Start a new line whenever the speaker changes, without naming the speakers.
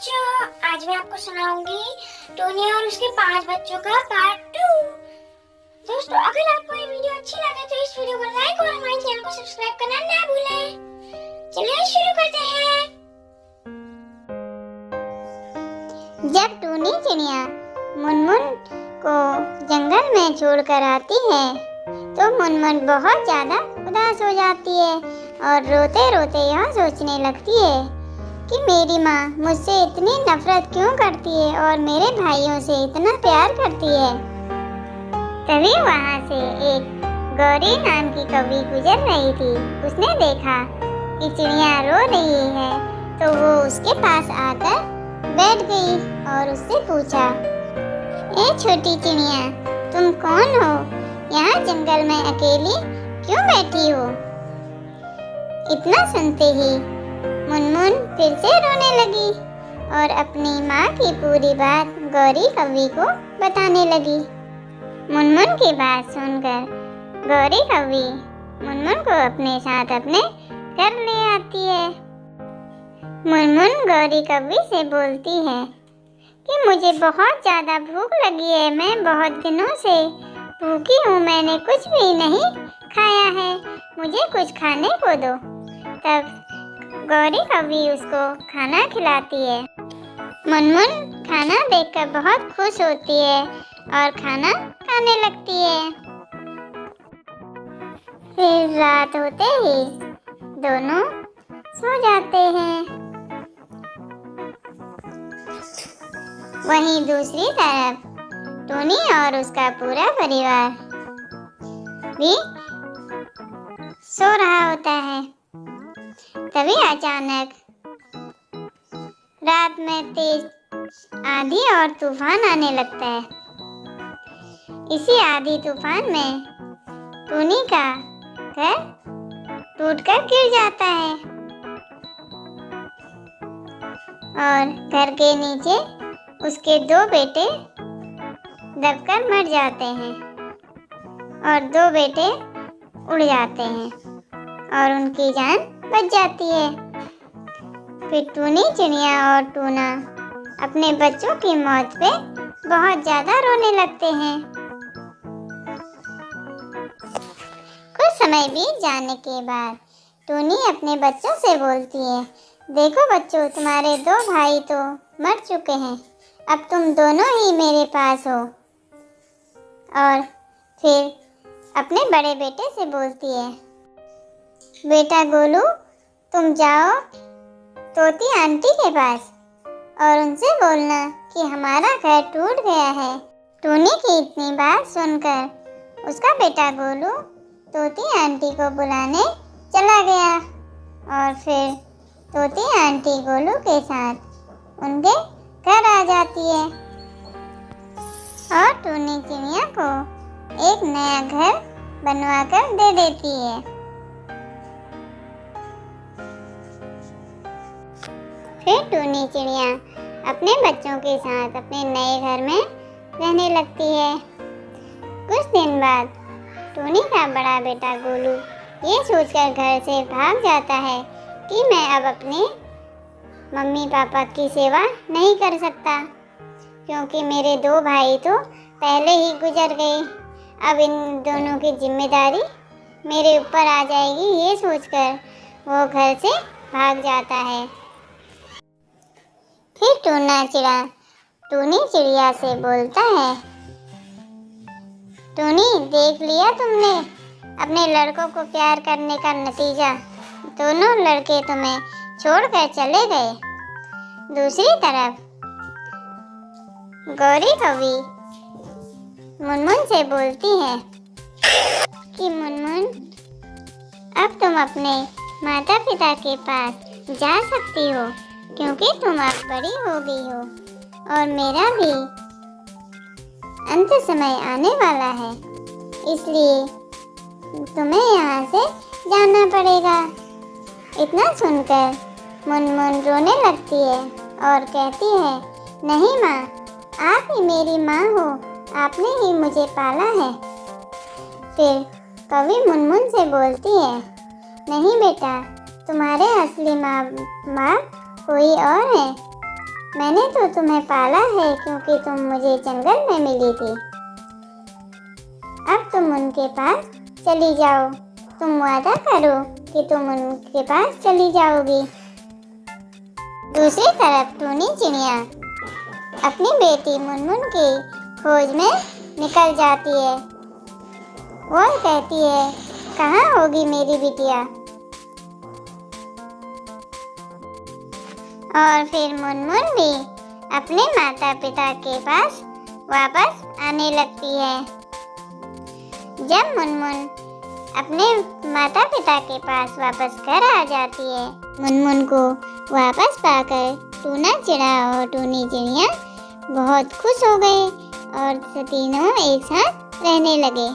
बच्चों, आज मैं आपको सुनाऊंगी टोनी और उसके 5 बच्चों का पार्ट 2। दोस्तों, अगर आपको ये वीडियो अच्छी लगे तो इस वीडियो को लाइक और हमारे चैनल को सब्सक्राइब करना ना भूलें। चलिए शुरू करते हैं। जब टोनी चिड़िया मुनमुन को जंगल में छोड़कर आती है तो मुनमुन बहुत ज्यादा उदास हो जाती है और रोते रोते यह सोचने लगती है कि मेरी माँ मुझसे इतनी नफरत क्यों करती है और मेरे भाइयों से इतना प्यार करती है। तभी वहाँ से एक गौरी नाम की कौवी गुजर रही थी। उसने देखा कि चिड़िया रो रही है तो वो उसके पास आकर बैठ गई और उससे पूछा, ए छोटी चिड़िया, तुम कौन हो? यहाँ जंगल में अकेली क्यों बैठी हो? इतना सुनते ही मुनमुन फिर से रोने लगी और अपनी माँ की पूरी बात गौरी कौवी को बताने लगी। मुनमुन की बात सुनकर गौरी कौवी मुनमुन को अपने साथ अपने घर ले आती है। मुनमुन गौरी कौवी से बोलती है कि मुझे बहुत ज़्यादा भूख लगी है, मैं बहुत दिनों से भूखी हूँ, मैंने कुछ भी नहीं खाया है, मुझे कुछ खाने को दो। तब गौरी कौवी उसको खाना खिलाती है। मुनमुन खाना देखकर बहुत खुश होती है और खाना खाने लगती है। फिर रात होते ही दोनों सो जाते हैं। वहीं दूसरी तरफ टोनी और उसका पूरा परिवार भी सो रहा होता है। तभी अचानक रात में तेज आंधी और तूफान आने लगता है। इसी आंधी तूफान में टोनी का घर टूटकर गिर जाता है और घर के नीचे उसके 2 बेटे दबकर मर जाते हैं और 2 बेटे उड़ जाते हैं और उनकी जान बच जाती है। फिर टूनी चिड़िया और टूना अपने बच्चों की मौत पे बहुत ज्यादा रोने लगते हैं। कुछ समय बीत जाने के बाद टूनी अपने बच्चों से बोलती है, देखो बच्चों, तुम्हारे 2 भाई तो मर चुके हैं, अब तुम दोनों ही मेरे पास हो। और फिर अपने बड़े बेटे से बोलती है, बेटा गोलू, तुम जाओ तोती आंटी के पास और उनसे बोलना कि हमारा घर टूट गया है। टोनी की इतनी बात सुनकर उसका बेटा गोलू तोती आंटी को बुलाने चला गया और फिर तोती आंटी गोलू के साथ उनके घर आ जाती है और टोनी चिड़िया को एक नया घर बनवाकर दे देती है। फिर टोनी चिड़िया अपने बच्चों के साथ अपने नए घर में रहने लगती है। कुछ दिन बाद टोनी का बड़ा बेटा गोलू ये सोचकर घर से भाग जाता है कि मैं अब अपने मम्मी पापा की सेवा नहीं कर सकता, क्योंकि मेरे 2 भाई तो पहले ही गुजर गए, अब इन दोनों की जिम्मेदारी मेरे ऊपर आ जाएगी। ये सोचकर वो घर से भाग जाता है। फिर टूनी चिड़िया से बोलता है, टूनी, देख लिया तुमने अपने लड़कों को प्यार करने का नतीजा, दोनों लड़के तुम्हें छोड़कर चले गए। दूसरी तरफ गौरी कौवी मुनमुन से बोलती है कि मुनमुन, अब तुम अपने माता पिता के पास जा सकती हो, क्योंकि तुम अब बड़ी हो गई हो और मेरा भी अंत समय आने वाला है, इसलिए तुम्हें यहाँ से जाना पड़ेगा। इतना सुनकर मुनमुन रोने लगती है और कहती है, नहीं माँ, आप ही मेरी माँ हो, आपने ही मुझे पाला है। फिर कौवी मुनमुन से बोलती है, नहीं बेटा, तुम्हारे असली माँ बाप कोई और है, मैंने तो तुम्हें पाला है क्योंकि तुम मुझे जंगल में मिली थी। अब तुम उनके पास चली जाओ। तुम वादा करो कि तुम उनके पास चली जाओगी। दूसरी तरफ टूनी चिड़िया अपनी बेटी मुनमुन की खोज में निकल जाती है। वो कहती है, कहाँ होगी मेरी बिटिया? और फिर मुनमुन भी अपने माता पिता के पास वापस आने लगती है। जब मुनमुन अपने माता पिता के पास वापस घर आ जाती है, मुनमुन को वापस पाकर टूना चिड़ा और टूनी चिड़िया बहुत खुश हो गए और तीनों एक साथ रहने लगे।